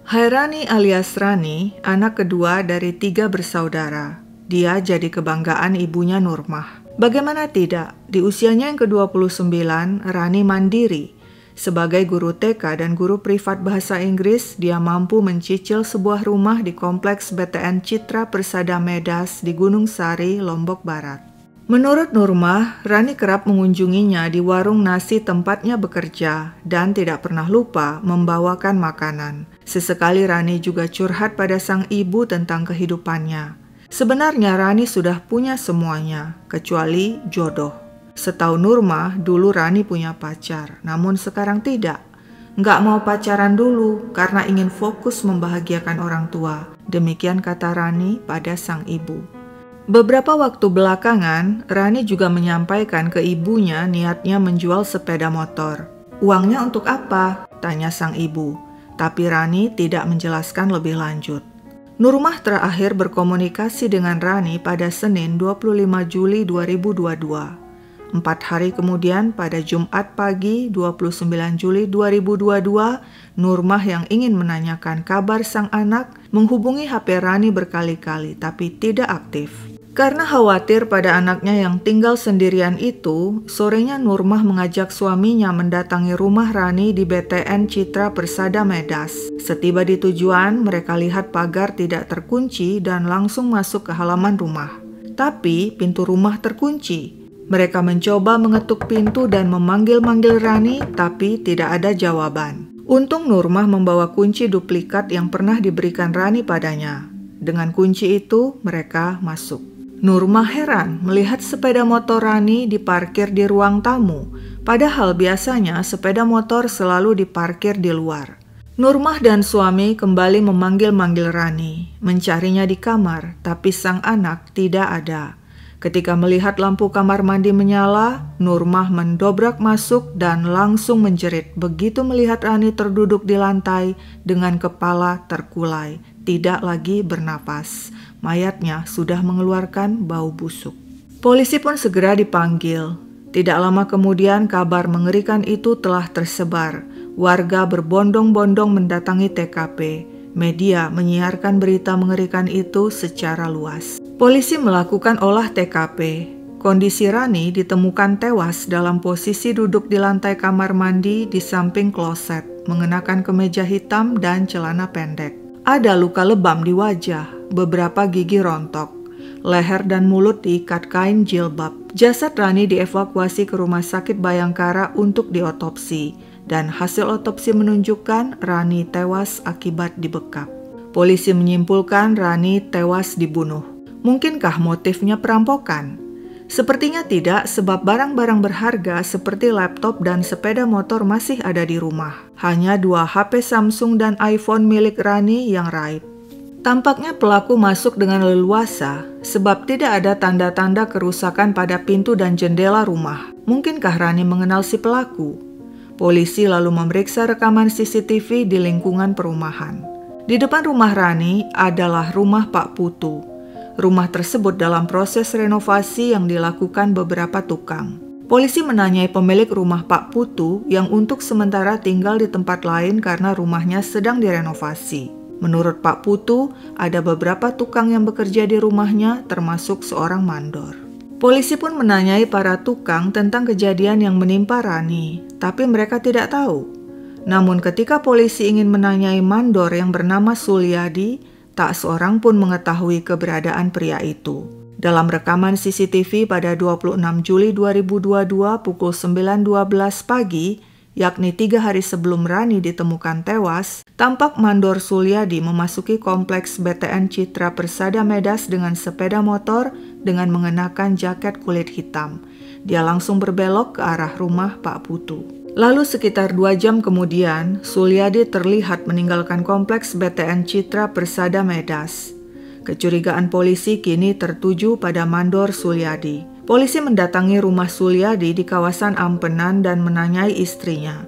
Hairani alias Rani, anak kedua dari 3 bersaudara. Dia jadi kebanggaan ibunya Nurmah. Bagaimana tidak, di usianya yang ke-29, Rani mandiri. Sebagai guru TK dan guru privat bahasa Inggris, dia mampu mencicil sebuah rumah di kompleks BTN Citra Persada Medas di Gunung Sari, Lombok Barat. Menurut Nurmah, Rani kerap mengunjunginya di warung nasi tempatnya bekerja dan tidak pernah lupa membawakan makanan. Sesekali Rani juga curhat pada sang ibu tentang kehidupannya. Sebenarnya Rani sudah punya semuanya, kecuali jodoh. Setahu Nurmah, dulu Rani punya pacar, namun sekarang tidak. Nggak mau pacaran dulu karena ingin fokus membahagiakan orang tua. Demikian kata Rani pada sang ibu. Beberapa waktu belakangan, Rani juga menyampaikan ke ibunya niatnya menjual sepeda motor. Uangnya untuk apa? Tanya sang ibu. Tapi Rani tidak menjelaskan lebih lanjut. Nurmah terakhir berkomunikasi dengan Rani pada Senin 25 Juli 2022. 4 hari kemudian pada Jumat pagi 29 Juli 2022, Nurmah yang ingin menanyakan kabar sang anak menghubungi HP Rani berkali-kali tapi tidak aktif. Karena khawatir pada anaknya yang tinggal sendirian itu, sorenya Nurmah mengajak suaminya mendatangi rumah Rani di BTN Citra Persada Medas. Setiba di tujuan, mereka lihat pagar tidak terkunci dan langsung masuk ke halaman rumah. Tapi pintu rumah terkunci. Mereka mencoba mengetuk pintu dan memanggil-manggil Rani, tapi tidak ada jawaban. Untung Nurmah membawa kunci duplikat yang pernah diberikan Rani padanya. Dengan kunci itu, mereka masuk. Nurmah heran melihat sepeda motor Rani diparkir di ruang tamu, padahal biasanya sepeda motor selalu diparkir di luar. Nurmah dan suami kembali memanggil-manggil Rani, mencarinya di kamar, tapi sang anak tidak ada. Ketika melihat lampu kamar mandi menyala, Nurmah mendobrak masuk dan langsung menjerit begitu melihat Rani terduduk di lantai dengan kepala terkulai, tidak lagi bernapas. Mayatnya sudah mengeluarkan bau busuk. Polisi pun segera dipanggil. Tidak lama kemudian kabar mengerikan itu telah tersebar. Warga berbondong-bondong mendatangi TKP. Media menyiarkan berita mengerikan itu secara luas. Polisi melakukan olah TKP. Kondisi Rani ditemukan tewas dalam posisi duduk di lantai kamar mandi di samping kloset, mengenakan kemeja hitam dan celana pendek. Ada luka lebam di wajah, beberapa gigi rontok, leher dan mulut diikat kain jilbab. Jasad Rani dievakuasi ke Rumah Sakit Bayangkara untuk diotopsi, dan hasil otopsi menunjukkan Rani tewas akibat dibekap. Polisi menyimpulkan Rani tewas dibunuh. Mungkinkah motifnya perampokan? Sepertinya tidak, sebab barang-barang berharga seperti laptop dan sepeda motor masih ada di rumah. Hanya 2 HP Samsung dan iPhone milik Rani yang raib. Tampaknya pelaku masuk dengan leluasa, sebab tidak ada tanda-tanda kerusakan pada pintu dan jendela rumah. Mungkinkah Rani mengenal si pelaku? Polisi lalu memeriksa rekaman CCTV di lingkungan perumahan. Di depan rumah Rani adalah rumah Pak Putu. Rumah tersebut dalam proses renovasi yang dilakukan beberapa tukang. Polisi menanyai pemilik rumah Pak Putu yang untuk sementara tinggal di tempat lain karena rumahnya sedang direnovasi. Menurut Pak Putu, ada beberapa tukang yang bekerja di rumahnya termasuk seorang mandor. Polisi pun menanyai para tukang tentang kejadian yang menimpa Rani, tapi mereka tidak tahu. Namun ketika polisi ingin menanyai mandor yang bernama Sulyadi, tak seorang pun mengetahui keberadaan pria itu. Dalam rekaman CCTV pada 26 Juli 2022 pukul 9.12 pagi, yakni 3 hari sebelum Rani ditemukan tewas, tampak mandor Sulyadi memasuki kompleks BTN Citra Persada Medas dengan sepeda motor dengan mengenakan jaket kulit hitam. Dia langsung berbelok ke arah rumah Pak Putu. Lalu sekitar 2 jam kemudian, Sulyadi terlihat meninggalkan kompleks BTN Citra Persada Medas. Kecurigaan polisi kini tertuju pada mandor Sulyadi. Polisi mendatangi rumah Sulyadi di kawasan Ampenan dan menanyai istrinya.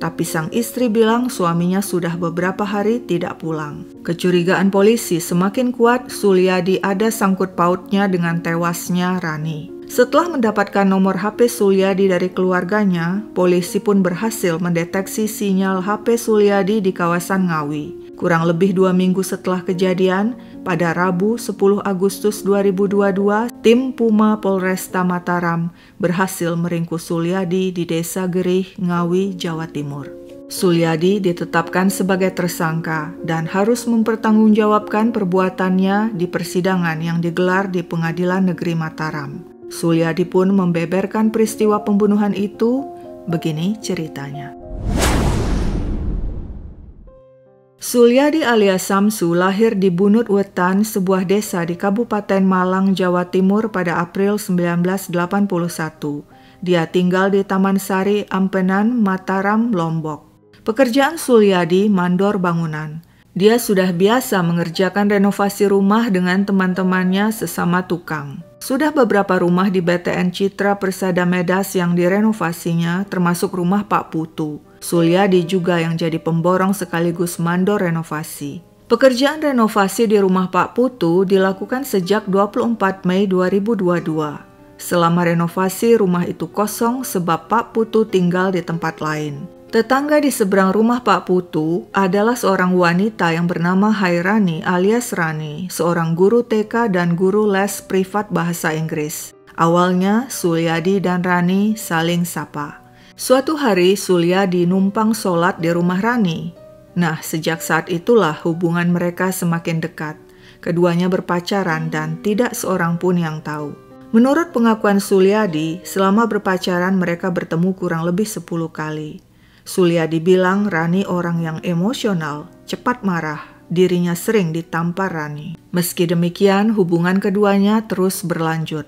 Tapi sang istri bilang suaminya sudah beberapa hari tidak pulang. Kecurigaan polisi semakin kuat, Sulyadi ada sangkut pautnya dengan tewasnya Rani. Setelah mendapatkan nomor HP Sulyadi dari keluarganya, polisi pun berhasil mendeteksi sinyal HP Sulyadi di kawasan Ngawi. Kurang lebih 2 minggu setelah kejadian, pada Rabu 10 Agustus 2022, tim Puma Polresta Mataram berhasil meringkus Sulyadi di Desa Gerih, Ngawi, Jawa Timur. Sulyadi ditetapkan sebagai tersangka dan harus mempertanggungjawabkan perbuatannya di persidangan yang digelar di Pengadilan Negeri Mataram. Sulyadi pun membeberkan peristiwa pembunuhan itu. Begini ceritanya. Sulyadi alias Samsu lahir di Bunut Wetan, sebuah desa di Kabupaten Malang, Jawa Timur pada April 1981. Dia tinggal di Taman Sari, Ampenan, Mataram, Lombok. Pekerjaan Sulyadi mandor bangunan. Dia sudah biasa mengerjakan renovasi rumah dengan teman-temannya sesama tukang. Sudah beberapa rumah di BTN Citra Persada Medas yang direnovasinya, termasuk rumah Pak Putu. Sulyadi juga yang jadi pemborong sekaligus mandor renovasi. Pekerjaan renovasi di rumah Pak Putu dilakukan sejak 24 Mei 2022. Selama renovasi, rumah itu kosong sebab Pak Putu tinggal di tempat lain. Tetangga di seberang rumah Pak Putu adalah seorang wanita yang bernama Hairani alias Rani, seorang guru TK dan guru les privat bahasa Inggris. Awalnya Sulyadi dan Rani saling sapa. Suatu hari Sulyadi numpang sholat di rumah Rani. Nah, sejak saat itulah hubungan mereka semakin dekat. Keduanya berpacaran dan tidak seorang pun yang tahu. Menurut pengakuan Sulyadi, selama berpacaran mereka bertemu kurang lebih 10 kali. Sulyadi bilang Rani orang yang emosional, cepat marah, dirinya sering ditampar Rani. Meski demikian, hubungan keduanya terus berlanjut.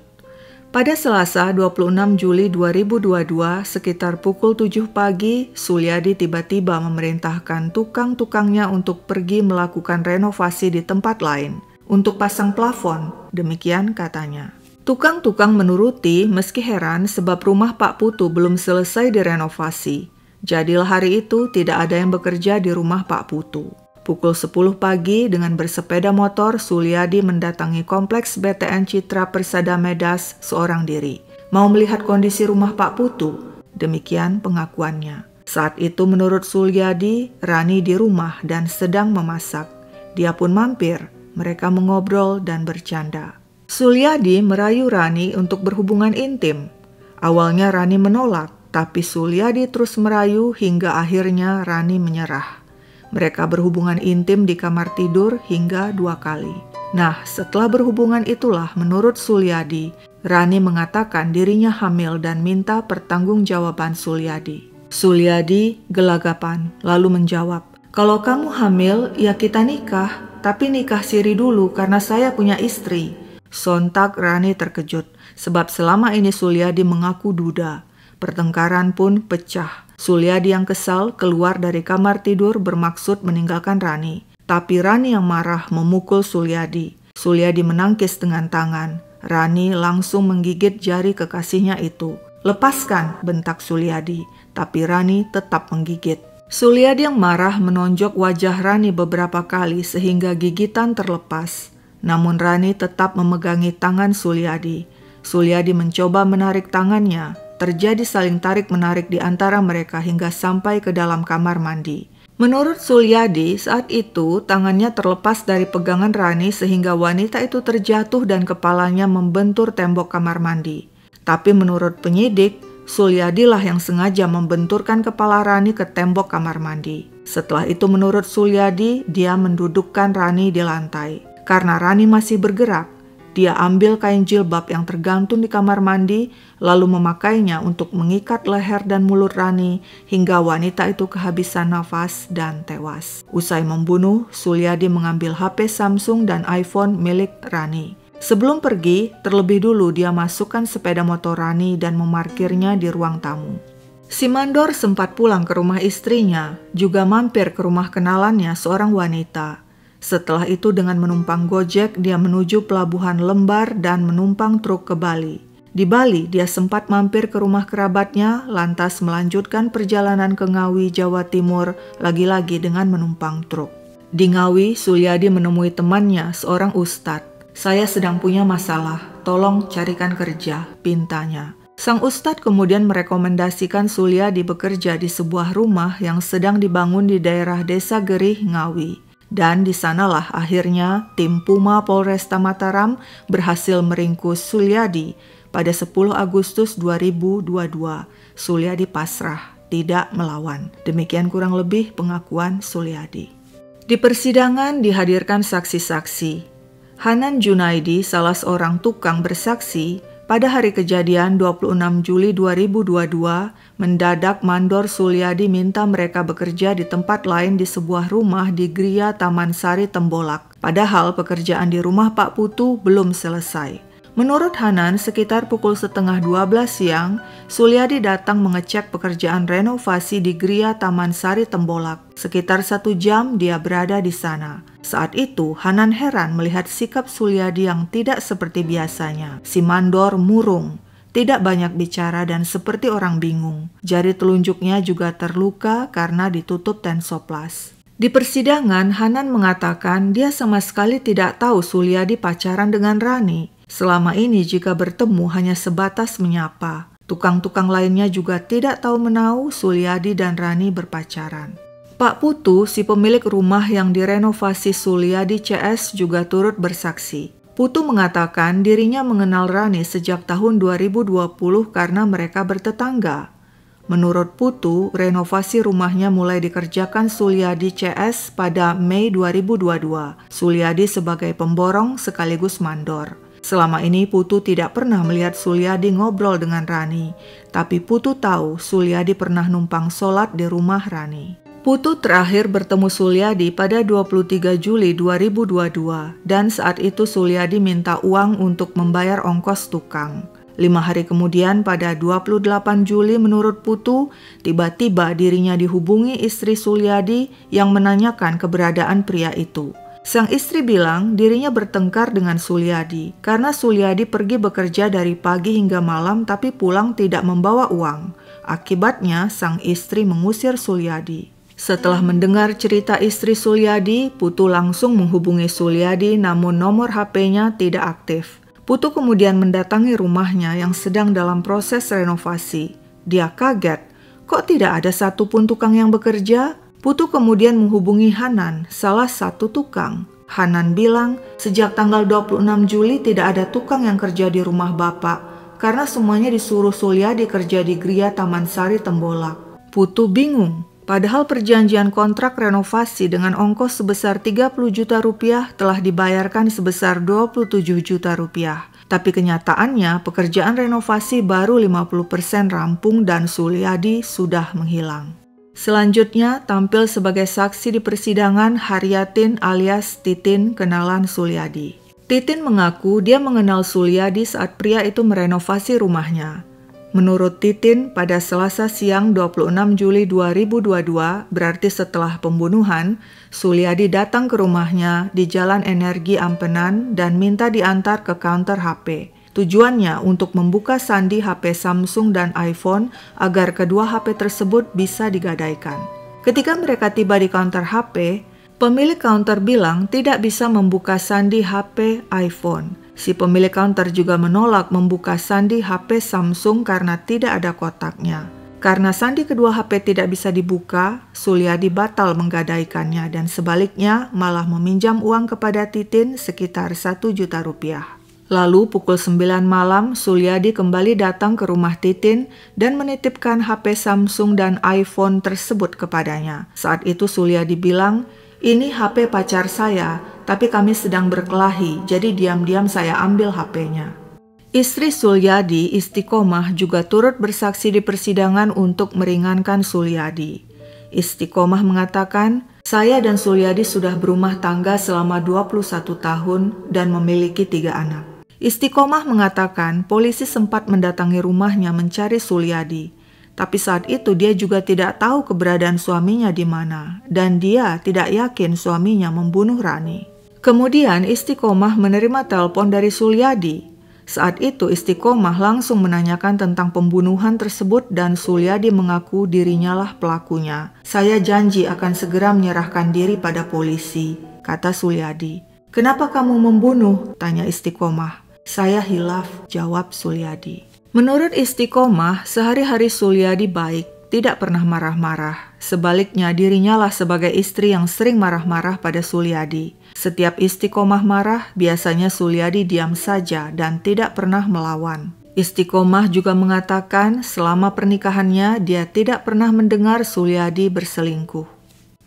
Pada Selasa 26 Juli 2022, sekitar pukul 7 pagi, Sulyadi tiba-tiba memerintahkan tukang-tukangnya untuk pergi melakukan renovasi di tempat lain, untuk pasang plafon, demikian katanya. Tukang-tukang menuruti meski heran sebab rumah Pak Putu belum selesai direnovasi. Jadilah hari itu tidak ada yang bekerja di rumah Pak Putu. Pukul 10 pagi dengan bersepeda motor, Sulyadi mendatangi kompleks BTN Citra Persada Medas seorang diri. Mau melihat kondisi rumah Pak Putu, demikian pengakuannya. Saat itu menurut Sulyadi, Rani di rumah dan sedang memasak. Dia pun mampir, mereka mengobrol dan bercanda. Sulyadi merayu Rani untuk berhubungan intim. Awalnya Rani menolak, tapi Sulyadi terus merayu hingga akhirnya Rani menyerah. Mereka berhubungan intim di kamar tidur hingga 2 kali. Nah, setelah berhubungan itulah menurut Sulyadi, Rani mengatakan dirinya hamil dan minta pertanggungjawaban Sulyadi. Sulyadi gelagapan lalu menjawab, "Kalau kamu hamil, ya kita nikah, tapi nikah siri dulu karena saya punya istri." Sontak Rani terkejut, sebab selama ini Sulyadi mengaku duda. Pertengkaran pun pecah. Sulyadi yang kesal keluar dari kamar tidur bermaksud meninggalkan Rani. Tapi Rani yang marah memukul Sulyadi. Sulyadi menangkis dengan tangan. Rani langsung menggigit jari kekasihnya itu. "Lepaskan," bentak Sulyadi. Tapi Rani tetap menggigit. Sulyadi yang marah menonjok wajah Rani beberapa kali sehingga gigitan terlepas. Namun Rani tetap memegangi tangan Sulyadi. Sulyadi mencoba menarik tangannya. Terjadi saling tarik-menarik di antara mereka hingga sampai ke dalam kamar mandi. Menurut Sulyadi, saat itu tangannya terlepas dari pegangan Rani sehingga wanita itu terjatuh dan kepalanya membentur tembok kamar mandi. Tapi menurut penyidik, Sulyadilah yang sengaja membenturkan kepala Rani ke tembok kamar mandi. Setelah itu menurut Sulyadi, dia mendudukkan Rani di lantai. Karena Rani masih bergerak, dia ambil kain jilbab yang tergantung di kamar mandi, lalu memakainya untuk mengikat leher dan mulut Rani hingga wanita itu kehabisan nafas dan tewas. Usai membunuh, Sulyadi mengambil HP Samsung dan iPhone milik Rani. Sebelum pergi, terlebih dulu dia masukkan sepeda motor Rani dan memarkirnya di ruang tamu. Si mandor sempat pulang ke rumah istrinya, juga mampir ke rumah kenalannya seorang wanita. Setelah itu dengan menumpang Gojek, dia menuju pelabuhan Lembar dan menumpang truk ke Bali. Di Bali, dia sempat mampir ke rumah kerabatnya, lantas melanjutkan perjalanan ke Ngawi, Jawa Timur, lagi-lagi dengan menumpang truk. Di Ngawi, Sulyadi menemui temannya, seorang ustadz. "Saya sedang punya masalah, tolong carikan kerja," pintanya. Sang ustadz kemudian merekomendasikan Sulyadi bekerja di sebuah rumah yang sedang dibangun di daerah Desa Gerih, Ngawi. Dan di sanalah akhirnya tim Puma Polresta Mataram berhasil meringkus Sulyadi pada 10 Agustus 2022. Sulyadi pasrah, tidak melawan. Demikian kurang lebih pengakuan Sulyadi. Di persidangan dihadirkan saksi-saksi. Hanan Junaidi, salah seorang tukang, bersaksi pada hari kejadian 26 Juli 2022, mendadak mandor Sulyadi minta mereka bekerja di tempat lain di sebuah rumah di Gria Taman Sari Tembolak. Padahal pekerjaan di rumah Pak Putu belum selesai. Menurut Hanan, sekitar pukul 11:30 siang, Sulyadi datang mengecek pekerjaan renovasi di Gria Taman Sari Tembolak. Sekitar 1 jam dia berada di sana. Saat itu, Hanan heran melihat sikap Sulyadi yang tidak seperti biasanya. Si mandor murung, tidak banyak bicara dan seperti orang bingung. Jari telunjuknya juga terluka karena ditutup tensoplas. Di persidangan, Hanan mengatakan dia sama sekali tidak tahu Sulyadi pacaran dengan Rani. Selama ini jika bertemu hanya sebatas menyapa. Tukang-tukang lainnya juga tidak tahu menahu Sulyadi dan Rani berpacaran. Pak Putu, si pemilik rumah yang direnovasi Sulyadi CS, juga turut bersaksi. Putu mengatakan dirinya mengenal Rani sejak tahun 2020 karena mereka bertetangga. Menurut Putu, renovasi rumahnya mulai dikerjakan Sulyadi CS pada Mei 2022. Sulyadi sebagai pemborong sekaligus mandor. Selama ini Putu tidak pernah melihat Sulyadi ngobrol dengan Rani, tapi Putu tahu Sulyadi pernah numpang sholat di rumah Rani. Putu terakhir bertemu Sulyadi pada 23 Juli 2022 dan saat itu Sulyadi minta uang untuk membayar ongkos tukang. 5 hari kemudian pada 28 Juli menurut Putu, tiba-tiba dirinya dihubungi istri Sulyadi yang menanyakan keberadaan pria itu. Sang istri bilang dirinya bertengkar dengan Sulyadi karena Sulyadi pergi bekerja dari pagi hingga malam tapi pulang tidak membawa uang. Akibatnya sang istri mengusir Sulyadi. Setelah mendengar cerita istri Sulyadi, Putu langsung menghubungi Sulyadi namun nomor HP-nya tidak aktif. Putu kemudian mendatangi rumahnya yang sedang dalam proses renovasi. Dia kaget, kok tidak ada satupun tukang yang bekerja? Putu kemudian menghubungi Hanan, salah satu tukang. Hanan bilang, sejak tanggal 26 Juli tidak ada tukang yang kerja di rumah Bapak, karena semuanya disuruh Sulyadi kerja di Gria Taman Sari Tembolak. Putu bingung, padahal perjanjian kontrak renovasi dengan ongkos sebesar 30 juta rupiah telah dibayarkan sebesar 27 juta rupiah. Tapi kenyataannya pekerjaan renovasi baru 50% rampung dan Sulyadi sudah menghilang. Selanjutnya tampil sebagai saksi di persidangan Haryatin alias Titin kenalan Sulyadi. Titin mengaku dia mengenal Sulyadi saat pria itu merenovasi rumahnya. Menurut Titin, pada Selasa siang 26 Juli 2022, berarti setelah pembunuhan, Sulyadi datang ke rumahnya di Jalan Energi Ampenan dan minta diantar ke counter HP. Tujuannya untuk membuka sandi HP Samsung dan iPhone agar kedua HP tersebut bisa digadaikan. Ketika mereka tiba di counter HP, pemilik counter bilang tidak bisa membuka sandi HP iPhone. Si pemilik counter juga menolak membuka sandi HP Samsung karena tidak ada kotaknya. Karena sandi kedua HP tidak bisa dibuka, Sulyadi batal menggadaikannya dan sebaliknya malah meminjam uang kepada Titin sekitar 1 juta rupiah. Lalu pukul 9 malam, Sulyadi kembali datang ke rumah Titin dan menitipkan HP Samsung dan iPhone tersebut kepadanya. Saat itu Sulyadi bilang, "Ini HP pacar saya, tapi kami sedang berkelahi, jadi diam-diam saya ambil HP-nya." Istri Sulyadi, Istiqomah, juga turut bersaksi di persidangan untuk meringankan Sulyadi. Istiqomah mengatakan, "Saya dan Sulyadi sudah berumah tangga selama 21 tahun dan memiliki 3 anak." Istiqomah mengatakan polisi sempat mendatangi rumahnya mencari Sulyadi, tapi saat itu dia juga tidak tahu keberadaan suaminya di mana dan dia tidak yakin suaminya membunuh Rani. Kemudian Istiqomah menerima telepon dari Sulyadi. Saat itu Istiqomah langsung menanyakan tentang pembunuhan tersebut dan Sulyadi mengaku dirinya lah pelakunya. "Saya janji akan segera menyerahkan diri pada polisi," kata Sulyadi. "Kenapa kamu membunuh?" tanya Istiqomah. "Saya hilaf," jawab Sulyadi. Menurut Istiqomah, sehari-hari Sulyadi baik, tidak pernah marah-marah. Sebaliknya, dirinya lah sebagai istri yang sering marah-marah pada Sulyadi. Setiap istiqomah marah, biasanya Sulyadi diam saja dan tidak pernah melawan. Istiqomah juga mengatakan selama pernikahannya dia tidak pernah mendengar Sulyadi berselingkuh.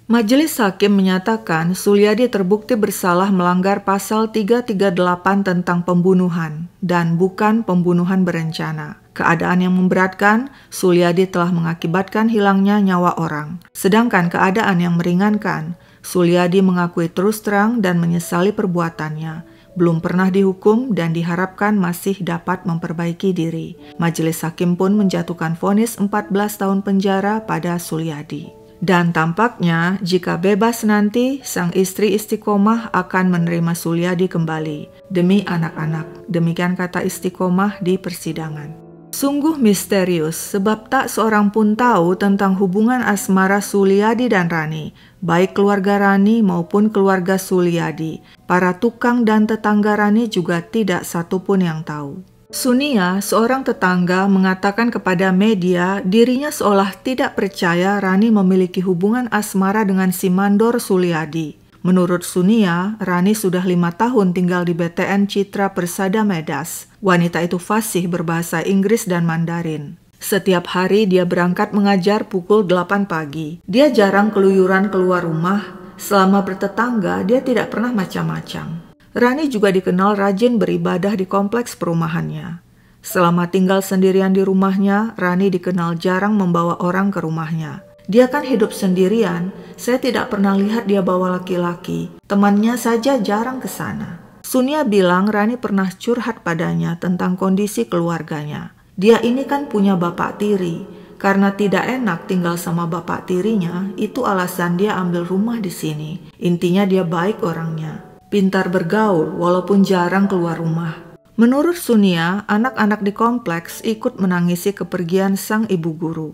Majelis hakim menyatakan Sulyadi terbukti bersalah melanggar pasal 338 tentang pembunuhan dan bukan pembunuhan berencana. Keadaan yang memberatkan, Sulyadi telah mengakibatkan hilangnya nyawa orang. Sedangkan keadaan yang meringankan, Sulyadi mengakui terus terang dan menyesali perbuatannya. Belum pernah dihukum dan diharapkan masih dapat memperbaiki diri. Majelis hakim pun menjatuhkan vonis 14 tahun penjara pada Sulyadi. Dan tampaknya jika bebas nanti, sang istri istiqomah akan menerima Sulyadi kembali demi anak-anak. Demikian kata istiqomah di persidangan. Sungguh misterius sebab tak seorang pun tahu tentang hubungan asmara Sulyadi dan Rani, baik keluarga Rani maupun keluarga Sulyadi. Para tukang dan tetangga Rani juga tidak satupun yang tahu. Sunia, seorang tetangga, mengatakan kepada media dirinya seolah tidak percaya Rani memiliki hubungan asmara dengan si mandor Sulyadi. Menurut Sunia, Rani sudah 5 tahun tinggal di BTN Citra Persada Medas. Wanita itu fasih berbahasa Inggris dan Mandarin. Setiap hari dia berangkat mengajar pukul 8 pagi. Dia jarang keluyuran keluar rumah. Selama bertetangga, dia tidak pernah macam-macam. Rani juga dikenal rajin beribadah di kompleks perumahannya. Selama tinggal sendirian di rumahnya, Rani dikenal jarang membawa orang ke rumahnya. Dia kan hidup sendirian, saya tidak pernah lihat dia bawa laki-laki. Temannya saja jarang ke sana. Sunia bilang Rani pernah curhat padanya tentang kondisi keluarganya. Dia ini kan punya bapak tiri. Karena tidak enak tinggal sama bapak tirinya, itu alasan dia ambil rumah di sini. Intinya dia baik orangnya. Pintar bergaul walaupun jarang keluar rumah. Menurut Sunia, anak-anak di kompleks ikut menangisi kepergian sang ibu guru.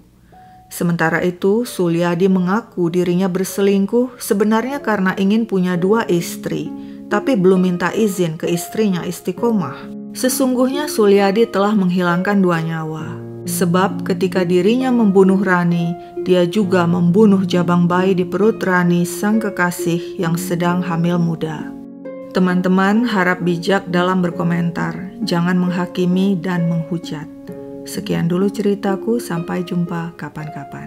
Sementara itu, Sulyadi mengaku dirinya berselingkuh sebenarnya karena ingin punya 2 istri, tapi belum minta izin ke istrinya istiqomah. Sesungguhnya Sulyadi telah menghilangkan 2 nyawa. Sebab ketika dirinya membunuh Rani, dia juga membunuh jabang bayi di perut Rani, sang kekasih yang sedang hamil muda. Teman-teman harap bijak dalam berkomentar, jangan menghakimi dan menghujat. Sekian dulu ceritaku, sampai jumpa kapan-kapan.